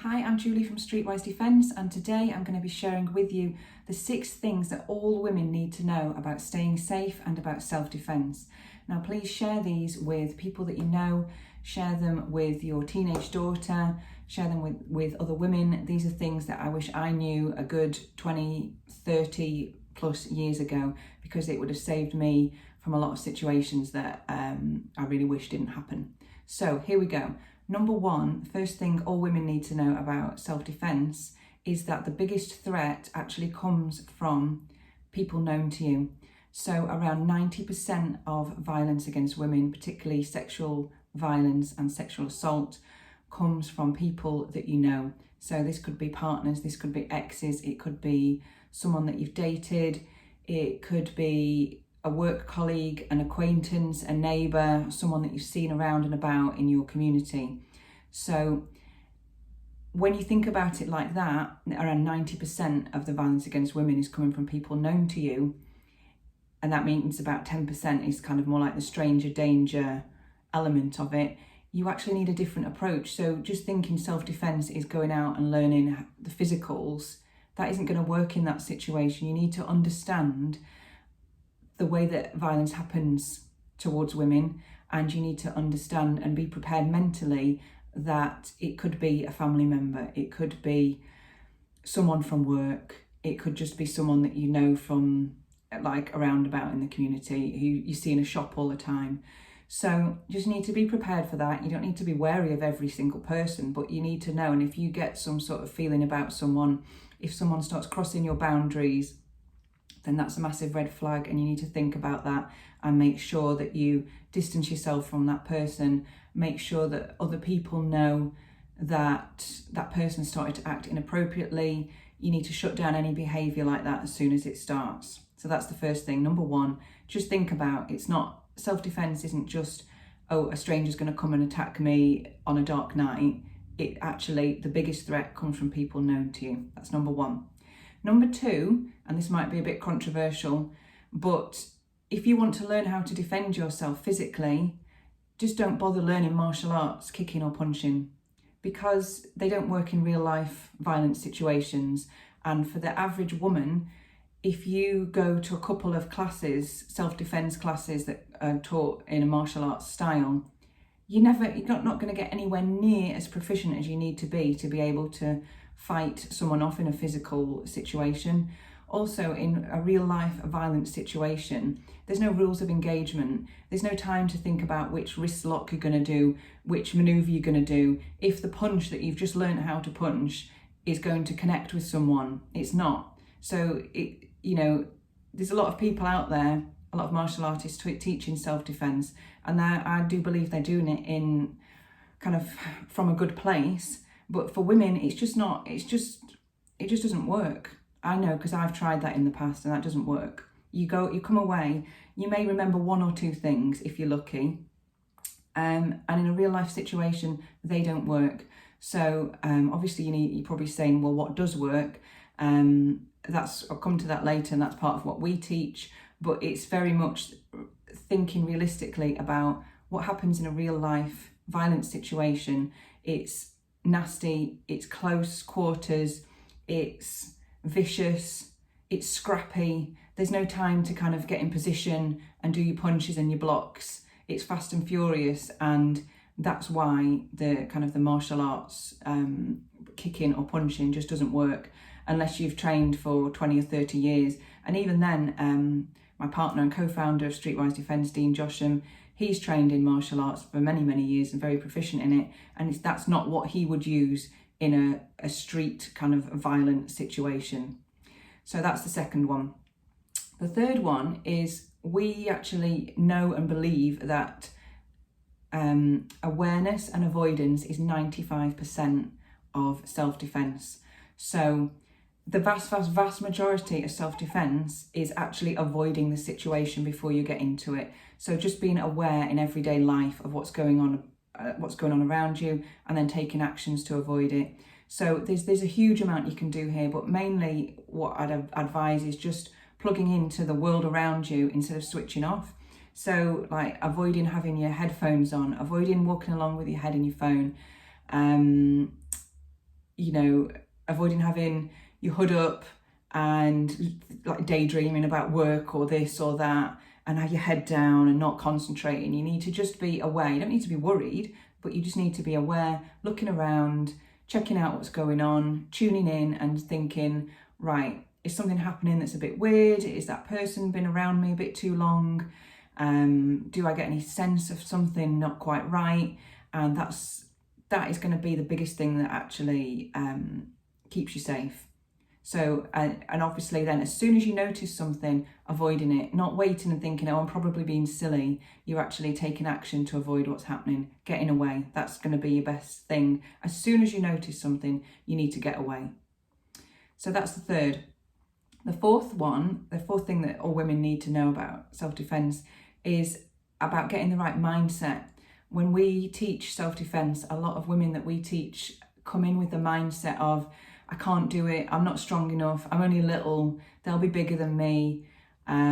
Hi, I'm Julie from Streetwise Defence, and today I'm going to be sharing with you the 6 things that all women need to know about staying safe and about self-defence. Now please share these with people that you know, share them with your teenage daughter, share them with other women. These are things that I wish I knew a good 20, 30 plus years ago, because it would have saved me from a lot of situations that I really wish didn't happen. So here we go. Number 1, the first thing all women need to know about self-defence is that the biggest threat actually comes from people known to you. So around 90% of violence against women, particularly sexual violence and sexual assault, comes from people that you know. So this could be partners, this could be exes, it could be someone that you've dated, it could be a work colleague, an acquaintance, a neighbour, someone that you've seen around and about in your community. So when you think about it like that, around 90% of the violence against women is coming from people known to you, and that means about 10% is kind of more like the stranger danger element of it. You actually need a different approach. So just thinking self-defense is going out and learning the physicals, that isn't going to work in that situation. You need to understand the way that violence happens towards women, and you need to understand and be prepared mentally that it could be a family member, it could be someone from work, it could just be someone that you know from like around about in the community who you see in a shop all the time. So you just need to be prepared for that. You don't need to be wary of every single person, but you need to know. And if you get some sort of feeling about someone, if someone starts crossing your boundaries, then that's a massive red flag, and you need to think about that and make sure that you distance yourself from that person. Make sure that other people know that that person started to act inappropriately. You need to shut down any behaviour like that as soon as it starts. So that's the first thing. Number 1, just think about, it's not, self-defense isn't just, oh, a stranger's going to come and attack me on a dark night. It actually, the biggest threat comes from people known to you. That's number 1. Number 2, and this might be a bit controversial, but if you want to learn how to defend yourself physically, just don't bother learning martial arts, kicking or punching, because they don't work in real life violent situations. And for the average woman, if you go to a couple of classes, self-defense classes that are taught in a martial arts style, you're not going to get anywhere near as proficient as you need to be able to fight someone off in a physical situation. Also, in a real life violent situation, there's no rules of engagement. There's no time to think about which wrist lock you're going to do, which manoeuvre you're going to do. If the punch that you've just learned how to punch is going to connect with someone, it's not. So, there's a lot of people out there, a lot of martial artists teaching self-defense, and I do believe they're doing it in kind of from a good place. But for women, it just doesn't work. I know, because I've tried that in the past and that doesn't work. You come away, you may remember 1 or 2 things if you're lucky. And in a real life situation, they don't work. So obviously you're probably saying, well, what does work? I'll come to that later, and that's part of what we teach. But it's very much thinking realistically about what happens in a real life violent situation. It's nasty, it's close quarters, it's vicious, it's scrappy. There's no time to kind of get in position and do your punches and your blocks. It's fast and furious, and that's why the martial arts kicking or punching just doesn't work unless you've trained for 20 or 30 years. And even then, my partner and co-founder of Streetwise Defence, Dean Josham, he's trained in martial arts for many, many years and very proficient in it. And that's not what he would use in a street kind of violent situation. So that's the second one. The third one is, we actually know and believe that awareness and avoidance is 95% of self-defense. So the vast majority of self-defense is actually avoiding the situation before you get into it. So just being aware in everyday life of what's going on around you, and then taking actions to avoid it. So there's a huge amount you can do here, but mainly what I'd advise is just plugging into the world around you instead of switching off. So like avoiding having your headphones on, avoiding walking along with your head in your phone, avoiding having your hood up and like daydreaming about work or this or that, and have your head down and not concentrating. You need to just be aware. You don't need to be worried, but you just need to be aware, looking around, checking out what's going on, tuning in and thinking, right, is something happening that's a bit weird? Is that person been around me a bit too long? Do I get any sense of something not quite right? And that is going to be the biggest thing that actually keeps you safe. So, and obviously then as soon as you notice something, avoiding it, not waiting and thinking, oh, I'm probably being silly. You're actually taking action to avoid what's happening, getting away. That's going to be your best thing. As soon as you notice something, you need to get away. So that's the third. The fourth thing that all women need to know about self-defense is about getting the right mindset. When we teach self-defense, a lot of women that we teach come in with the mindset of, I can't do it, I'm not strong enough, I'm only little, they'll be bigger than me. As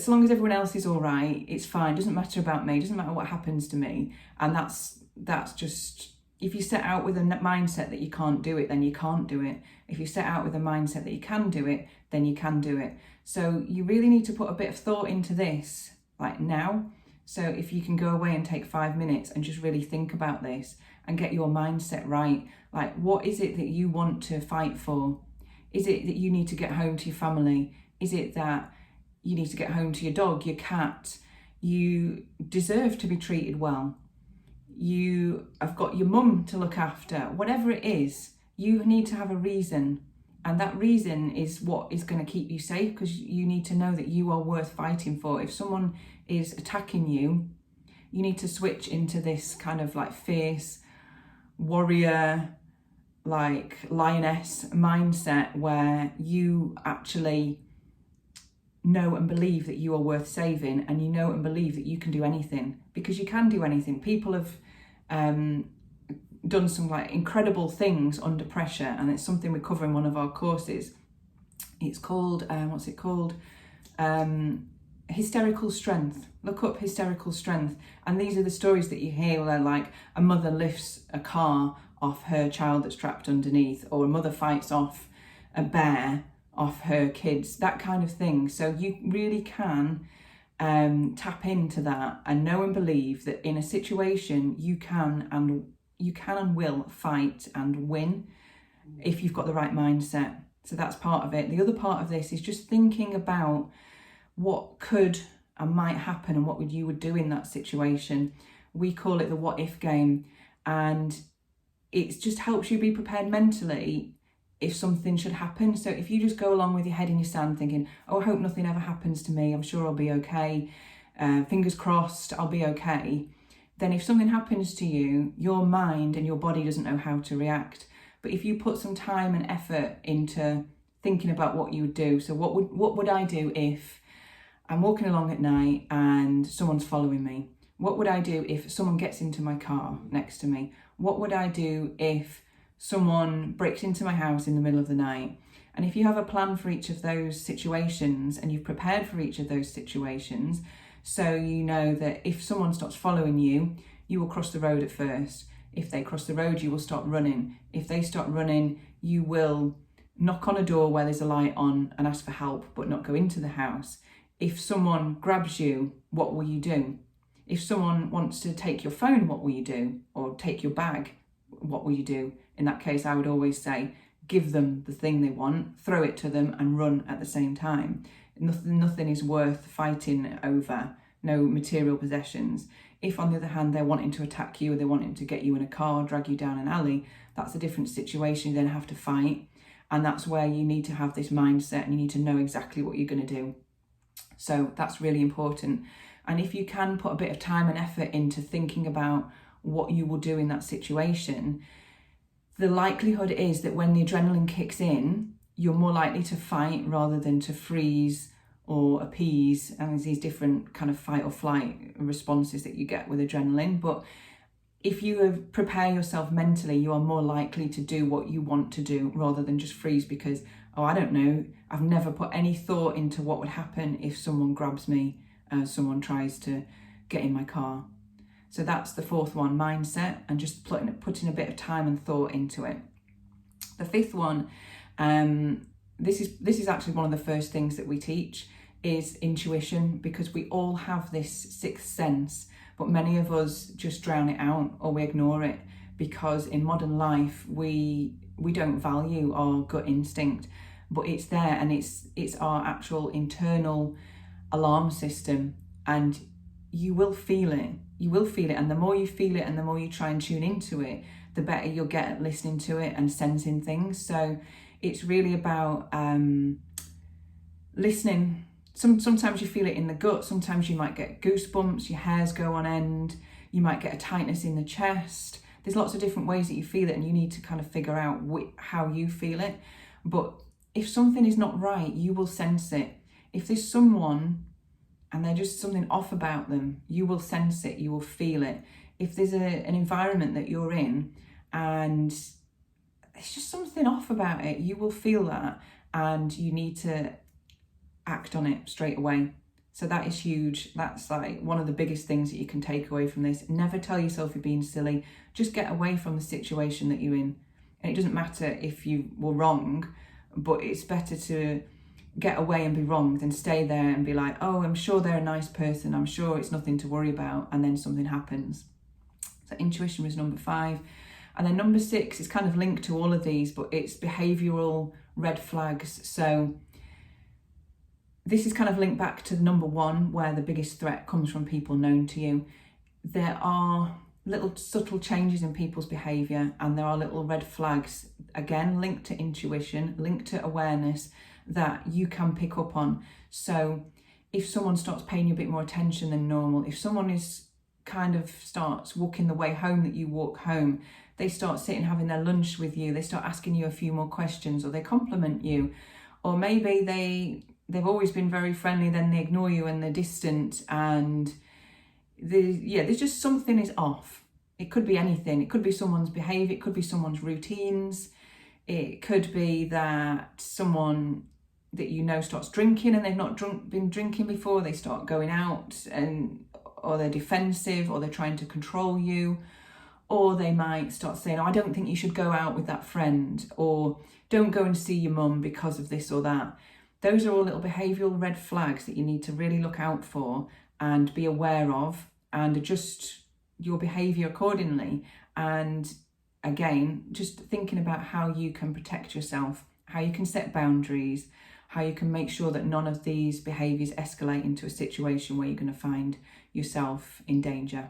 long as everyone else is all right, it's fine, doesn't matter about me, doesn't matter what happens to me. And that's just, if you set out with a mindset that you can't do it, then you can't do it. If you set out with a mindset that you can do it, then you can do it. So you really need to put a bit of thought into this, like now. So if you can go away and take 5 minutes and just really think about this and get your mindset right, like what is it that you want to fight for? Is it that you need to get home to your family? Is it that you need to get home to your dog, your cat? You deserve to be treated well. You have got your mum to look after. Whatever it is, you need to have a reason. And that reason is what is going to keep you safe, because you need to know that you are worth fighting for. If someone is attacking you, you need to switch into this kind of like fierce warrior, like lioness mindset, where you actually know and believe that you are worth saving, and you know and believe that you can do anything, because you can do anything. People have done some like incredible things under pressure, and it's something we cover in one of our courses. It's called hysterical strength. Look up hysterical strength, and these are the stories that you hear where like a mother lifts a car off her child that's trapped underneath, or a mother fights off a bear off her kids, that kind of thing. So you really can tap into that and know and believe that in a situation you can and will fight and win if you've got the right mindset. So that's part of it. The other part of this is just thinking about what could and might happen and what you would do in that situation. We call it the what if game, and it just helps you be prepared mentally if something should happen. So if you just go along with your head in your sand thinking, oh, I hope nothing ever happens to me, I'm sure I'll be okay, fingers crossed, I'll be okay, then if something happens to you, your mind and your body doesn't know how to react. But if you put some time and effort into thinking about what you would do, so what would I do if I'm walking along at night and someone's following me? What would I do if someone gets into my car next to me? What would I do if someone breaks into my house in the middle of the night? And if you have a plan for each of those situations and you've prepared for each of those situations, so you know that if someone stops following you, you will cross the road at first. If they cross the road, you will stop running. If they stop running, you will knock on a door where there's a light on and ask for help, but not go into the house. If someone grabs you, what will you do? If someone wants to take your phone, what will you do? Or take your bag, what will you do? In that case, I would always say, give them the thing they want, throw it to them and run at the same time. Nothing is worth fighting over, no material possessions. If on the other hand, they're wanting to attack you, or they're wanting to get you in a car, drag you down an alley, that's a different situation. You then have to fight. And that's where you need to have this mindset and you need to know exactly what you're going to do. So that's really important. And if you can put a bit of time and effort into thinking about what you will do in that situation, the likelihood is that when the adrenaline kicks in, you're more likely to fight rather than to freeze or appease. And there's these different kind of fight or flight responses that you get with adrenaline. But if you prepare yourself mentally, you are more likely to do what you want to do rather than just freeze because, oh, I don't know, I've never put any thought into what would happen if someone grabs me, someone tries to get in my car. So that's the fourth one, mindset, and just putting a bit of time and thought into it. The fifth one, this is actually one of the first things that we teach, is intuition, because we all have this sixth sense, but many of us just drown it out or we ignore it, because in modern life we don't value our gut instinct, but it's there, and it's our actual internal alarm system, and you will feel it. And the more you feel it and the more you try and tune into it, the better you'll get at listening to it and sensing things. So it's really about listening. Sometimes you feel it in the gut, sometimes you might get goosebumps, your hairs go on end, you might get a tightness in the chest. There's lots of different ways that you feel it, and you need to kind of figure out how you feel it. But if something is not right, you will sense it. If there's someone and there's just something off about them, you will sense it, you will feel it. If there's an environment that you're in and there's just something off about it, you will feel that, and you need to act on it straight away. So that is huge. That's like one of the biggest things that you can take away from this. Never tell yourself you're being silly. Just get away from the situation that you're in. And it doesn't matter if you were wrong, but it's better to get away and be wrong than stay there and be like, oh, I'm sure they're a nice person, I'm sure it's nothing to worry about, and then something happens. So intuition was number 5. And then number 6 is kind of linked to all of these, but it's behavioural red flags. So this is kind of linked back to number 1, where the biggest threat comes from people known to you. There are little subtle changes in people's behaviour, and there are little red flags, again, linked to intuition, linked to awareness, that you can pick up on. So if someone starts paying you a bit more attention than normal, if someone starts walking the way home that you walk home, they start sitting having their lunch with you, they start asking you a few more questions, or they compliment you, or maybe they've always been very friendly, then they ignore you and they're distant, and there's just something is off. It could be anything. It could be someone's behaviour, it could be someone's routines, it could be that someone that you know starts drinking and they've not been drinking before, they start going out, or they're defensive, or they're trying to control you, or they might start saying, oh, I don't think you should go out with that friend, or don't go and see your mum because of this or that. Those are all little behavioural red flags that you need to really look out for and be aware of, and adjust your behaviour accordingly. And again, just thinking about how you can protect yourself, how you can set boundaries, how you can make sure that none of these behaviours escalate into a situation where you're going to find yourself in danger.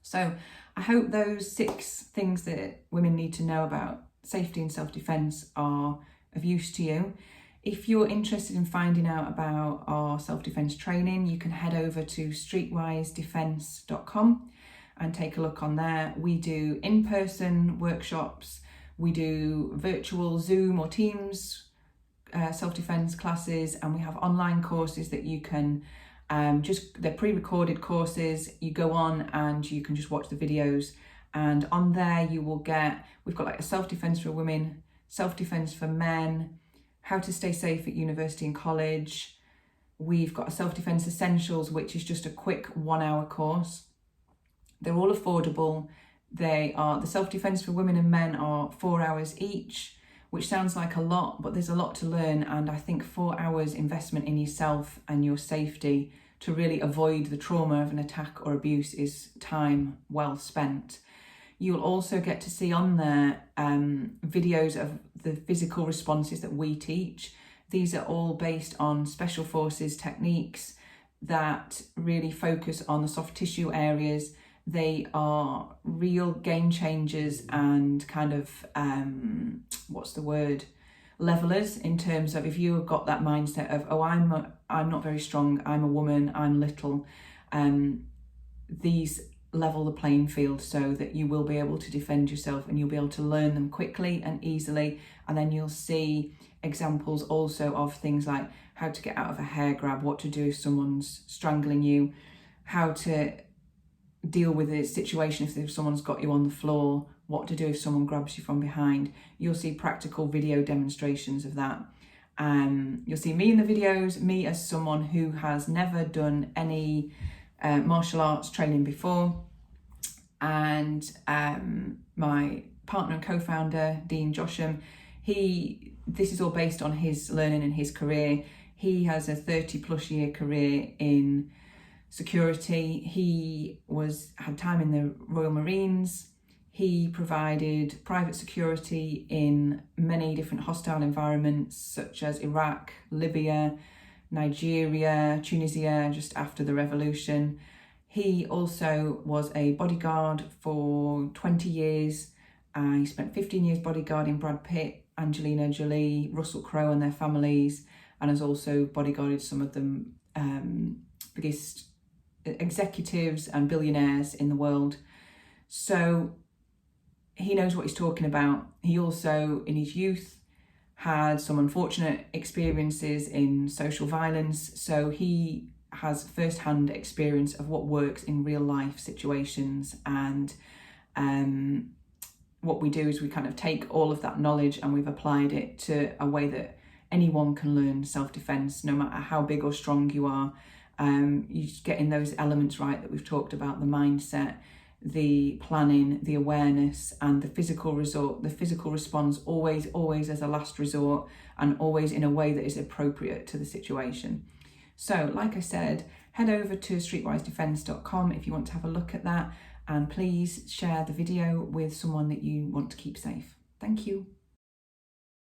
So I hope those 6 things that women need to know about safety and self-defence are of use to you. If you're interested in finding out about our self-defence training, you can head over to streetwisedefence.com and take a look on there. We do in-person workshops, we do virtual Zoom or Teams self-defence classes, and we have online courses that you can they're pre-recorded courses. You go on and you can just watch the videos, and on there we've got like a self-defence for women, self-defence for men, how to stay safe at university and college. We've got a self-defence essentials, which is just a quick 1-hour course. They're all affordable. The self-defence for women and men are 4 hours each, which sounds like a lot, but there's a lot to learn. And I think 4 hours investment in yourself and your safety to really avoid the trauma of an attack or abuse is time well spent. You'll also get to see on there videos of the physical responses that we teach. These are all based on special forces techniques that really focus on the soft tissue areas. They are real game changers and kind of, levelers, in terms of if you've got that mindset of, oh, I'm not very strong, I'm a woman, I'm little. These level the playing field so that you will be able to defend yourself, and you'll be able to learn them quickly and easily. And then you'll see examples also of things like how to get out of a hair grab, what to do if someone's strangling you, how to deal with a situation if someone's got you on the floor, what to do if someone grabs you from behind. You'll see practical video demonstrations of that. You'll see me in the videos, me as someone who has never done any martial arts training before. and my partner and co-founder, Dean Josham, this is all based on his learning and his career. He has a 30+ year career in security. He had time in the Royal Marines. He provided private security in many different hostile environments such as Iraq, Libya, Nigeria, Tunisia, just after the revolution. He also was a bodyguard for 20 years. He spent 15 years bodyguarding Brad Pitt, Angelina Jolie, Russell Crowe and their families, and has also bodyguarded some of the biggest executives and billionaires in the world. So he knows what he's talking about. He also, in his youth, had some unfortunate experiences in social violence. So he has first-hand experience of what works in real life situations. And what we do is we kind of take all of that knowledge and we've applied it to a way that anyone can learn self-defense, no matter how big or strong you are. You just getting those elements right that we've talked about, the mindset, the planning, the awareness, and the physical response, always as a last resort, and always in a way that is appropriate to the situation. So like I said, head over to streetwisedefence.com if you want to have a look at that, and please share the video with someone that you want to keep safe. Thank you.